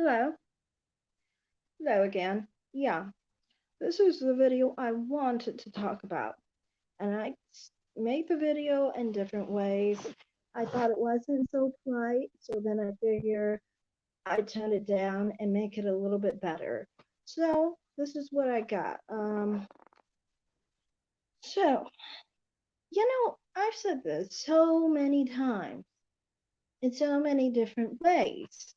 Hello, hello again. Yeah, this is the video I wanted to talk about, and made the video in different ways. I thought it wasn't so polite, so then I figure I'd tone it down and make it a little bit better. So this is what I got. So I've said this so many times in so many different ways.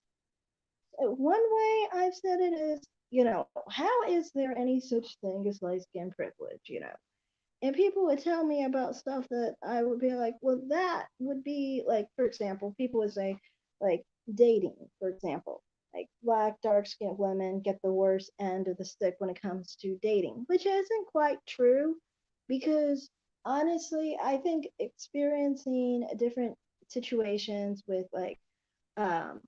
One way I've said it is, how is there any such thing as light skin privilege, And people would tell me about stuff that I would be like, well, that would be like, for example, people would say, like, dating, for example. Like, black, dark skinned women get the worst end of the stick when it comes to dating, which isn't quite true because honestly, I think experiencing different situations with like um,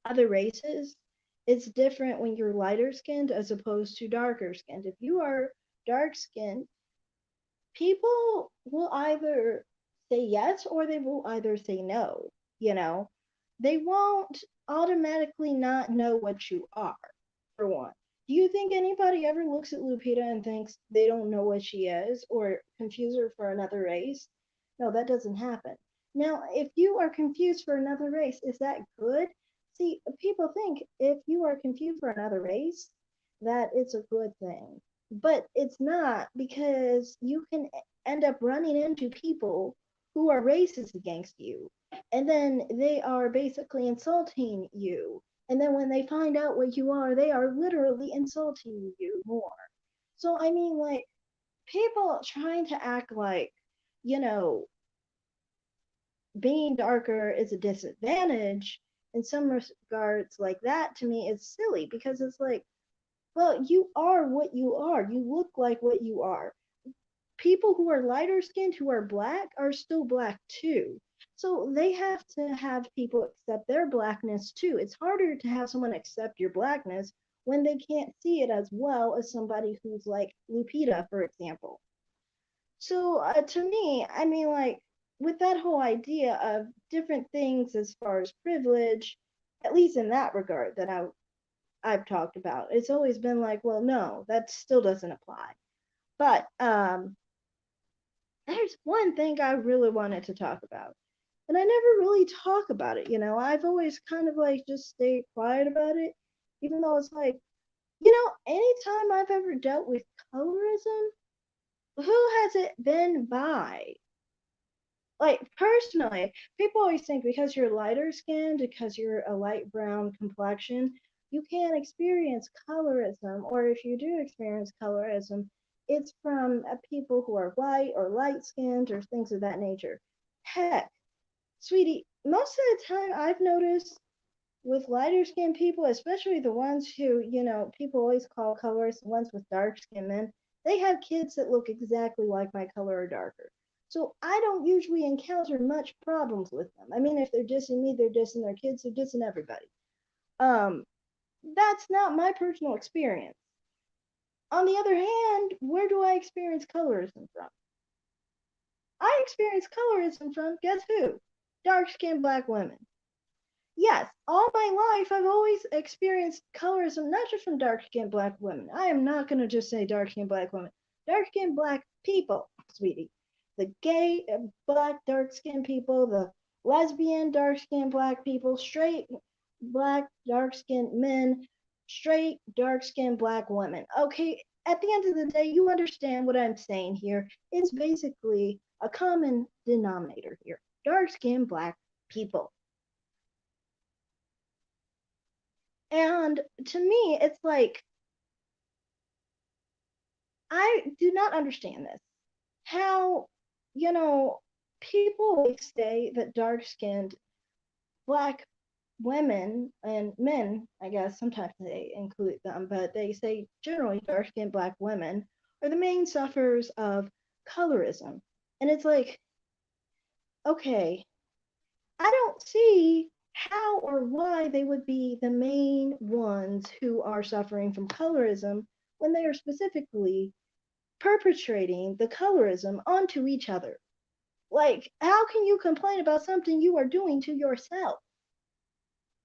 other races, it's different when you're lighter skinned as opposed to darker skinned. If you are dark skinned, people will either say yes or they will either say no, you know. They won't automatically not know what you are, for one. Do you think anybody ever looks at Lupita and thinks they don't know what she is or confuse her for another race? No, that doesn't happen. Now, if you are confused for another race, is that good? See, people think if you are confused for another race, that it's a good thing. But it's not because you can end up running into people who are racist against you. And then they are basically insulting you. And then when they find out what you are, they are literally insulting you more. So, I mean, like, people trying to act like, you know, being darker is a disadvantage in some regards, like that to me is silly because it's like, well, you are what you are. You look like what you are. People who are lighter skinned, who are black, are still black too. So they have to have people accept their blackness too. It's harder to have someone accept your blackness when they can't see it as well as somebody who's like Lupita, for example. So to me, I mean, like, with that whole idea of different things as far as privilege, at least in that regard that I've talked about, it's always been like, well, no, that still doesn't apply. But there's one thing I really wanted to talk about. And I never really talk about it, I've always kind of like just stayed quiet about it, even though it's like, anytime I've ever dealt with colorism, who has it been by? Like, personally, people always think because you're lighter skinned, because you're a light brown complexion, you can't experience colorism, or if you do experience colorism, it's from people who are white or light skinned or things of that nature. Heck, sweetie, most of the time I've noticed with lighter skinned people, especially the ones who, people always call colors, the ones with dark skin men, they have kids that look exactly like my color or darker. So I don't usually encounter much problems with them. I mean, if they're dissing me, they're dissing their kids, they're dissing everybody. Um, that's not my personal experience. On the other hand, where do I experience colorism from? I experience colorism from, guess who? Dark skinned black women. Yes, all my life I've always experienced colorism, not just from dark skinned black women. I am not going to just say dark skinned black women. Dark skinned black people, sweetie. The gay, black, dark skinned people, the lesbian, dark skinned black people, straight, black, dark skinned men, straight, dark skinned black women. Okay, at the end of the day, you understand what I'm saying here. It's basically a common denominator here dark skinned black people. And to me, it's like, I do not understand this. How, you know, people always say that dark skinned black women and men, I guess sometimes they include them, but they say generally dark skinned black women are the main sufferers of colorism. And it's like, okay, I don't see how or why they would be the main ones who are suffering from colorism when they are specifically perpetrating the colorism onto each other. Like, how can you complain about something you are doing to yourself?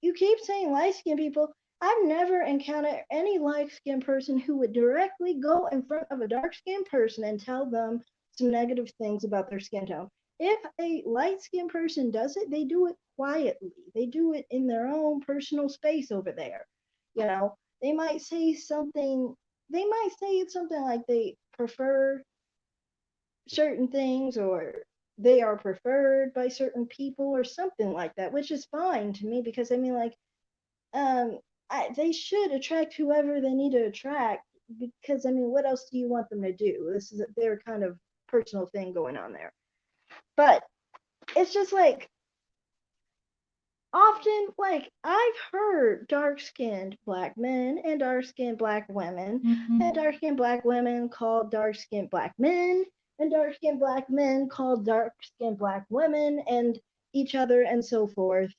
you keep saying light-skinned people. I've never encountered any light-skinned person who would directly go in front of a dark-skinned person and tell them some negative things about their skin tone. If a light-skinned person does it, they do it quietly. They do it in their own personal space over there. You know, they might say something. They might say it's something like they prefer certain things, or they are preferred by certain people or something like that, which is fine to me because I mean, like, um, they should attract whoever they need to attract because I mean, what else do you want them to do? This is their kind of personal thing going on there. But it's just like often, like, I've heard dark skinned black men and dark skinned black women, and dark skinned black women called dark skinned black men, and dark skinned black men called dark skinned black women, and each other, and so forth.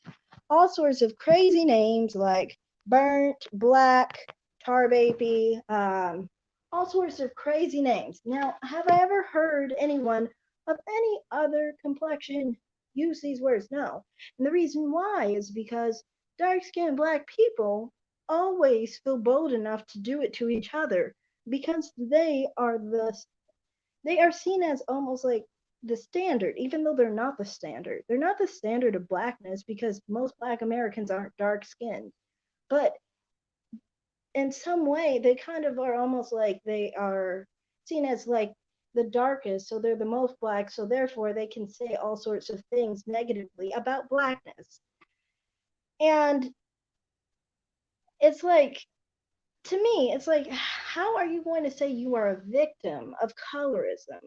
All sorts of crazy names like burnt, black, tar baby, all sorts of crazy names. Now, have I ever heard anyone of any other complexion use these words? No. And the reason why is because dark skinned black people always feel bold enough to do it to each other because they are seen as almost like the standard, even though they're not the standard. They're not the standard of blackness because most black Americans aren't dark skinned. But in some way, they kind of are almost like they are seen as like the darkest, so they're the most black, so therefore they can say all sorts of things negatively about blackness. And it's like, to me, it's like, how are you going to say you are a victim of colorism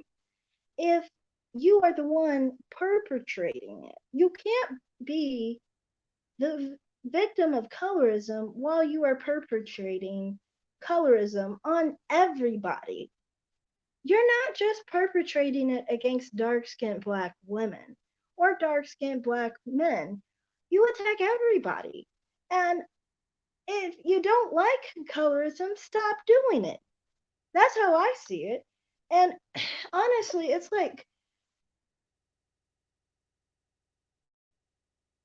if you are the one perpetrating it? You can't be the victim of colorism while you are perpetrating colorism on everybody. You're not just perpetrating it against dark skinned black women or dark skinned black men. You attack everybody. And if you don't like colorism, stop doing it. That's how I see it. And honestly, it's like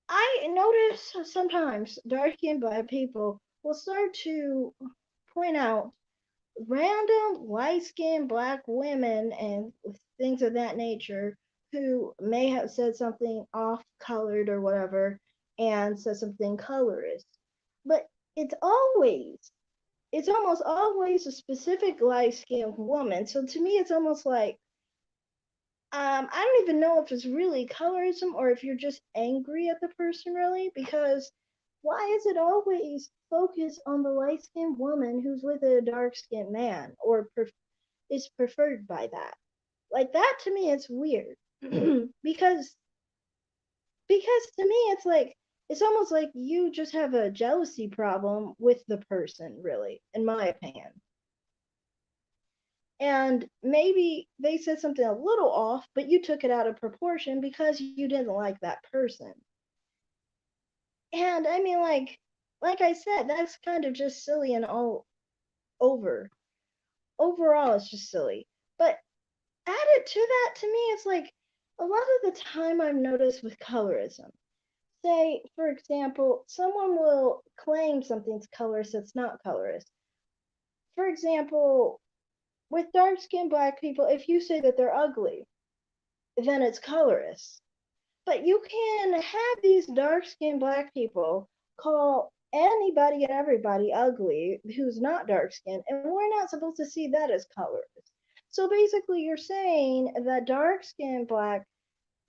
I notice sometimes dark skinned black people will start to point out random light skinned black women and things of that nature who may have said something off colored or whatever and said something colorist. But it's always, it's almost always a specific light skinned woman. So to me, it's almost like, I don't even know if it's really colorism or if you're just angry at the person, really, because why is it always focused on the light skinned woman who's with a dark skinned man or is preferred by that? Like, that to me, it's weird. because because to me, it's like, it's almost like you just have a jealousy problem with the person, really, in my opinion. And maybe they said something a little off, but you took it out of proportion because you didn't like that person. And I mean, like I said, that's kind of just silly and all over. Overall, it's just silly. But added to that, to me, it's like a lot of the time I've noticed with colorism. Say, for example, someone will claim something's colorist that's not colorist. For example, with dark skinned black people, if you say that they're ugly, then it's colorist. But you can have these dark skinned black people call anybody and everybody ugly who's not dark skinned, and we're not supposed to see that as colorist. So basically, you're saying that dark skinned black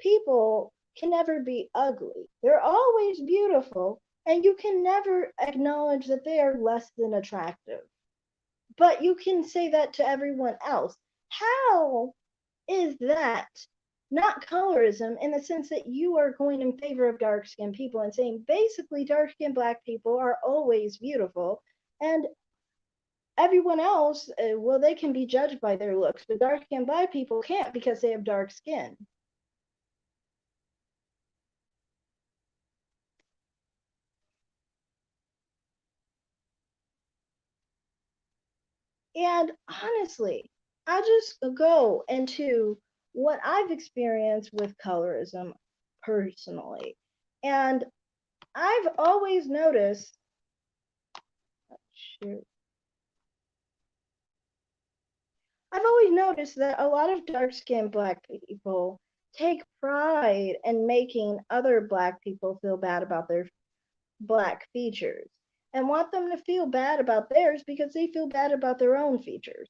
people can never be ugly. They're always beautiful, and you can never acknowledge that they are less than attractive. But you can say that to everyone else. How is that not colorism in the sense that you are going in favor of dark skinned people and saying basically dark skinned black people are always beautiful and everyone else, well, they can be judged by their looks, but dark skinned black people can't because they have dark skin. And honestly, I just go into what I've experienced with colorism personally. And I've always noticed, shoot, I've always noticed that a lot of dark skinned black people take pride in making other black people feel bad about their black features and want them to feel bad about theirs because they feel bad about their own features.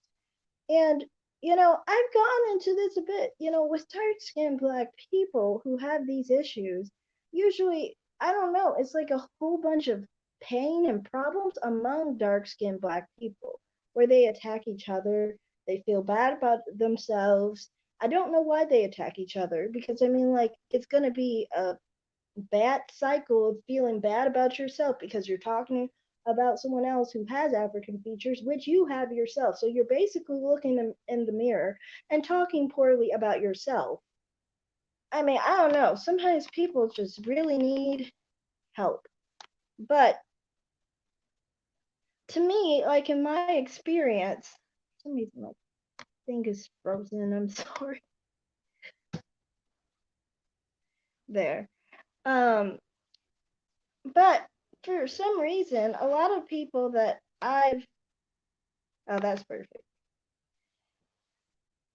And, I've gone into this a bit, with dark skinned black people who have these issues. Usually, I don't know, it's like a whole bunch of pain and problems among dark skinned black people where they attack each other. They feel bad about themselves. I don't know why they attack each other because I mean, like, it's going to be a bad cycle of feeling bad about yourself because you're talking about someone else who has African features, which you have yourself. So you're basically looking in the mirror and talking poorly about yourself. I mean, I don't know. Sometimes people just really need help. But to me, like in my experience, for some reason my thing is frozen. I'm sorry. There. Um, but for some reason, a lot of people that I've oh, that's perfect.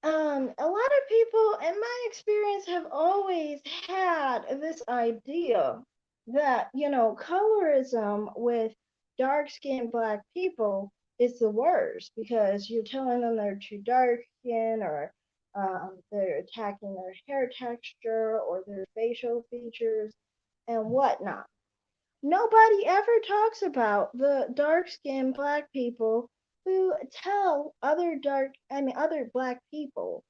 A lot of people, in my experience, have always had this idea that, colorism with dark skinned black people is the worst because you're telling them they're too dark skinned or they're attacking their hair texture or their facial features and whatnot. Nobody ever talks about the dark skinned black people who tell other black people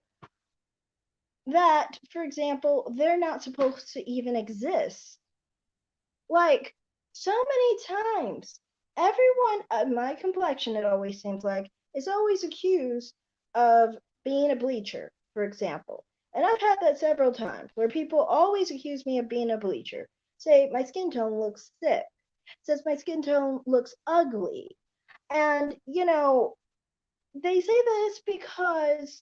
that, for example, they're not supposed to even exist. Like, so many times, everyone of my complexion, it always seems like, is always accused of being a bleacher, for example. And I've had that several times where people always accuse me of being a bleacher. Say my skin tone looks sick, says my skin tone looks ugly. And, they say this because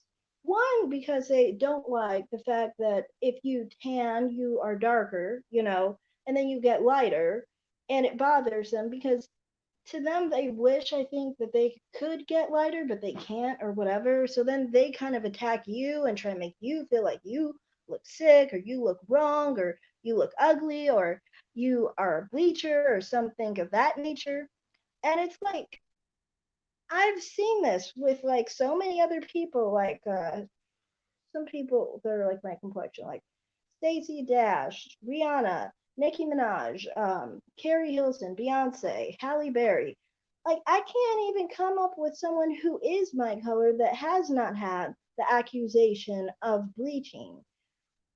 because they don't like the fact that if you tan, you are darker, and then you get lighter, and it bothers them because to them they wish I think that they could get lighter, but they can't or whatever. So then they kind of attack you and try to make you feel like you look sick or you look wrong or you look ugly or you are a bleacher or something of that nature. And it's like I've seen this with like so many other people, like some people that are like my complexion, like Stacey Dash, Rihanna, Nicki Minaj, Carrie Hilson, Beyonce, Halle Berry. Like I can't even come up with someone who is my color that has not had the accusation of bleaching.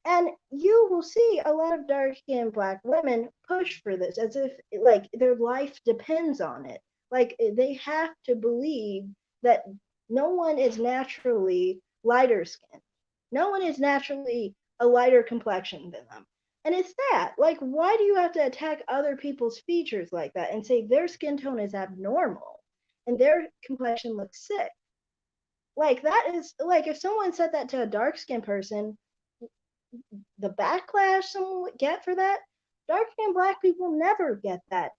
And you will see a lot of dark skinned black women push for this as if like their life depends on it. Like they have to believe that no one is naturally lighter skinned. No one is naturally a lighter complexion than them. And it's that. Like, why do you have to attack other people's features like that and say their skin tone is abnormal and their complexion looks sick? Like, that is like if someone said that to a dark skinned person, the backlash someone would get for that, dark skinned black people never get that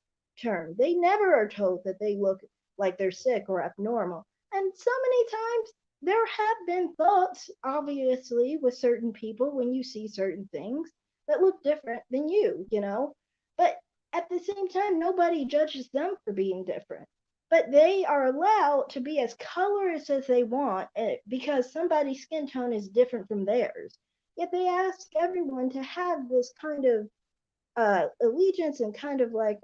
term. They never are told that they look like they're sick or abnormal. And so many times there have been thoughts, obviously, with certain people when you see certain things that look different than you. But at the same time, nobody judges them for being different. But they are allowed to be as colorist as they want because somebody's skin tone is different from theirs. Yet they ask everyone to have this kind of allegiance and kind of like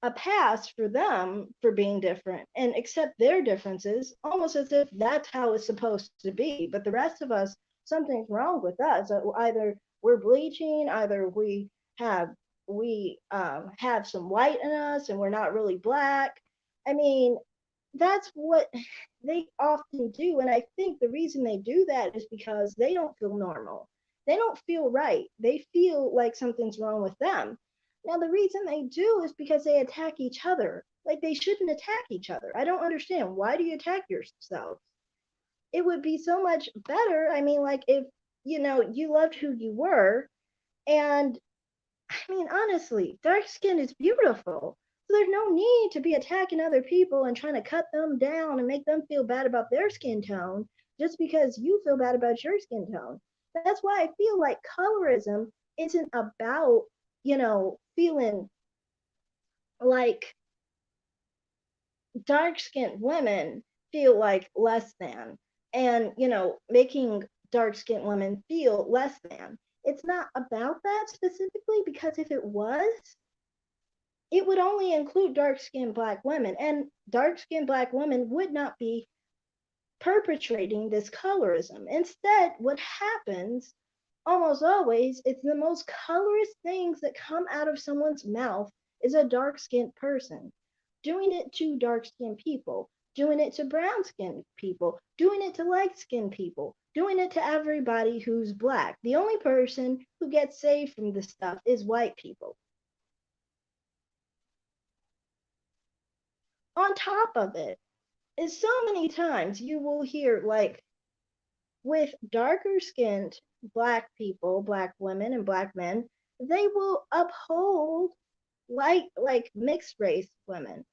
a pass for them for being different and accept their differences almost as if that's how it's supposed to be. But the rest of us, something's wrong with us. Either we're bleaching, either have we have some white in us and we're not really black. I mean, that's what they often do. And I think the reason they do that is because they don't feel normal. They don't feel right. They feel like something's wrong with them. Now, the reason they do is because they attack each other. Like they shouldn't attack each other. I don't understand. Why do you attack yourself? It would be so much better. I mean, like if you loved who you were and I mean, honestly, dark skin is beautiful. So there's no need to be attacking other people and trying to cut them down and make them feel bad about their skin tone just because you feel bad about your skin tone. That's why I feel like colorism isn't about, feeling like dark skinned women feel like less than and, making dark skinned women feel less than. It's not about that specifically because if it was, it would only include dark skinned black women, and dark skinned black women would not be perpetrating this colorism. Instead, what happens almost always is the most colorist things that come out of someone's mouth is a dark skinned person doing it to dark skinned people, doing it to brown skinned people, doing it to light skinned people, doing it to everybody who's black. The only person who gets saved from this stuff is white people. On top of it, is so many times you will hear like with darker skinned black people, black women and black men, they will uphold like mixed race women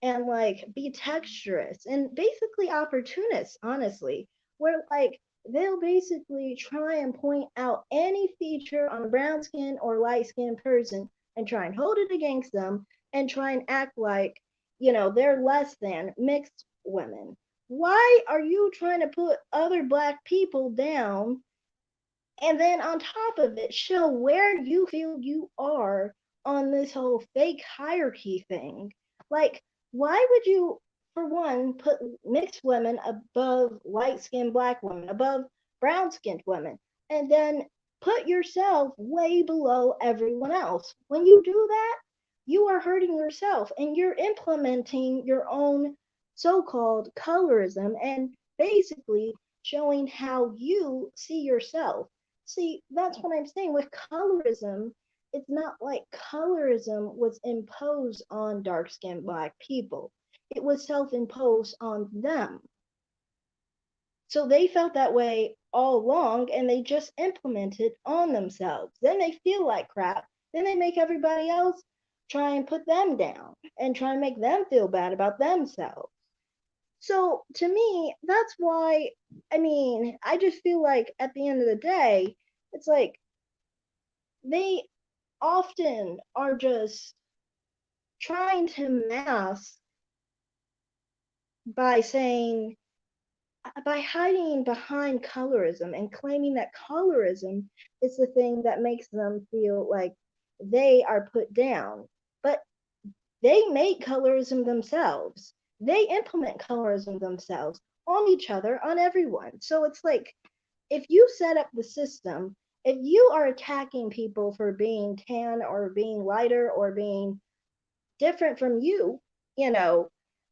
and like be texturous and basically opportunists, honestly, where like they'll basically try and point out any feature on a brown skin or light skinned person and try and hold it against them and try and act like, they're less than mixed women. Why are you trying to put other black people down and then on top of it show where you feel you are on this whole fake hierarchy thing? Like, why would you, for one, put mixed women above light skinned black women, above brown skinned women, and then put yourself way below everyone else? When you do that, you are hurting yourself and you're implementing your own so called colorism and basically showing how you see yourself. See, that's what I'm saying with colorism. It's not like colorism was imposed on dark skinned black people, it was self imposed on them. So they felt that way all along and they just implemented on themselves. Then they feel like crap. Then they make everybody else try and put them down and try and make them feel bad about themselves. So to me, that's why, I mean, I just feel like at the end of the day, it's like they often are just trying to mask by saying, by hiding behind colorism and claiming that colorism is the thing that makes them feel like they are put down. But they make colorism themselves. They implement colorism themselves on each other, on everyone. So it's like if you set up the system, if you are attacking people for being tan or being lighter or being different from you, you know,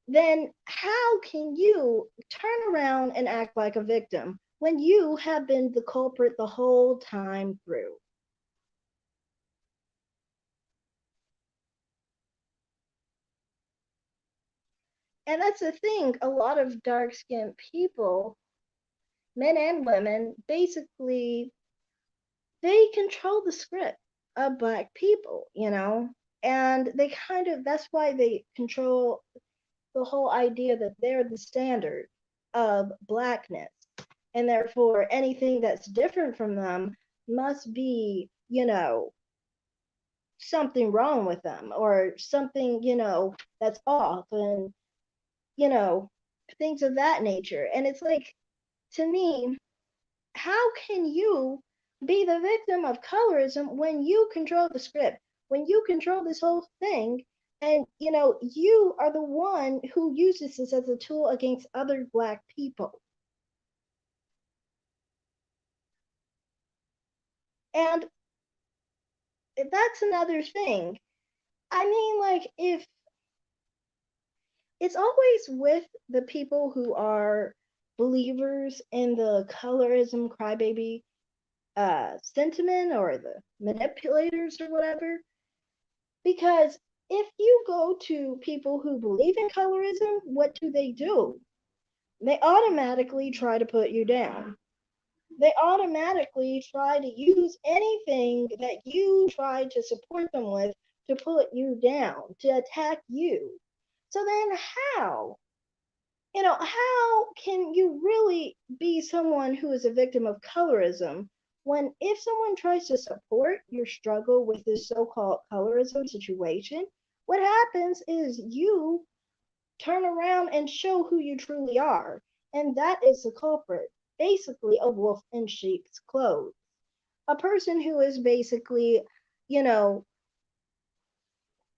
then how can you turn around and act like a victim when you have been the culprit the whole time through? And that's the thing, a lot of dark skinned people, men and women, basically they control the script of black people, and they kind of that's why they control the whole idea that they're the standard of blackness, and therefore anything that's different from them must be, something wrong with them or something, that's off, and you know things of that nature. And it's like, to me, how can you be the victim of colorism when you control the script, when you control this whole thing, and you are the one who uses this as a tool against other black people? And that's another thing. I mean, like, if it's always with the people who are believers in the colorism crybaby sentiment or the manipulators or whatever. Because if you go to people who believe in colorism, what do? They automatically try to put you down. they automatically try to use anything that you try to support them with to put you down, to attack you. So then how? How can you really be someone who is a victim of colorism when if someone tries to support your struggle with this so-called colorism situation, what happens is you turn around and show who you truly are. And that is the culprit, basically a wolf in sheep's clothes. A person who is basically, you know,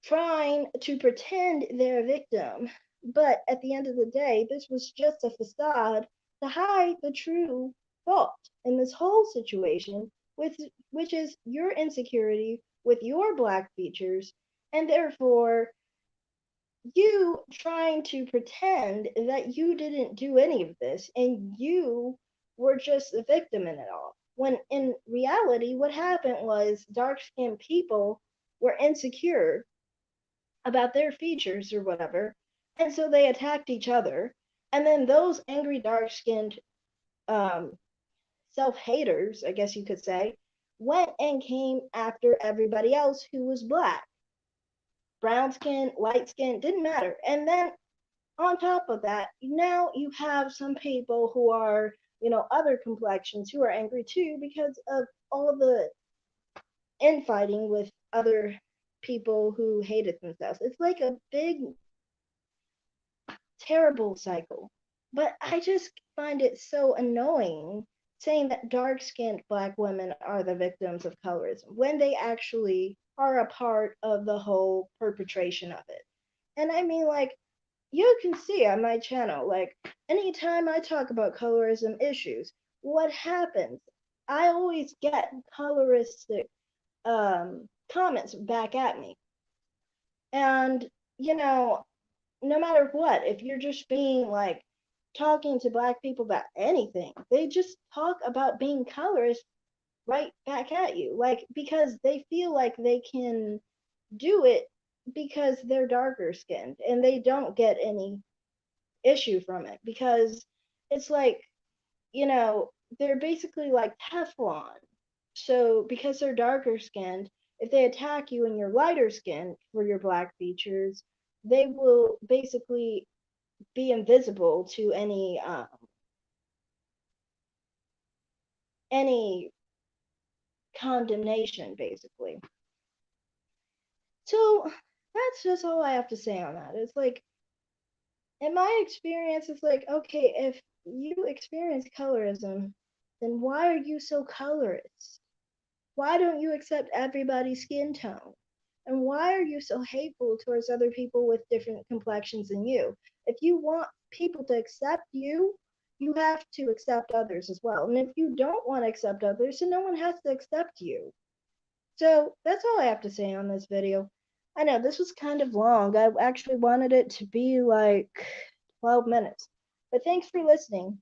trying to pretend they're a victim. But at the end of the day, this was just a facade to hide the true fault in this whole situation, with, which is your insecurity with your black features, and therefore you trying to pretend that you didn't do any of this and you were just the victim in it all. When in reality, what happened was dark skinned people were insecure about their features or whatever. And so they attacked each other. And then those angry, dark skinned um, self haters, I guess you could say, went and came after everybody else who was black. Brown skin, light skin, didn't matter. And then on top of that, now you have some people who are, other complexions who are angry too because of all the infighting with other people who hated themselves. It's like a big terrible cycle. But I just find it so annoying saying that dark skinned black women are the victims of colorism when they actually are a part of the whole perpetration of it. And I mean, like, you can see on my channel, like, anytime I talk about colorism issues, what happens? I always get coloristic comments back at me. And, you know, no matter what, if you're just being like talking to black people about anything, they just talk about being colorist right back at you. Like, because they feel like they can do it because they're darker skinned and they don't get any issue from it because it's like, you know, they're basically like Teflon. So because they're darker skinned, if they attack you and you're lighter skinned for your black features, they will basically be invisible to any condemnation, basically. So that's just all I have to say on that. It's like, in my experience, it's like, okay, if you experience colorism, then why are you so colorist? Why don't you accept everybody's skin tone? And why are you so hateful towards other people with different complexions than you? If you want people to accept you, you have to accept others as well. And if you don't want to accept others, then no one has to accept you. So that's all I have to say on this video. I know this was kind of long. I actually wanted it to be like 12 minutes. But thanks for listening.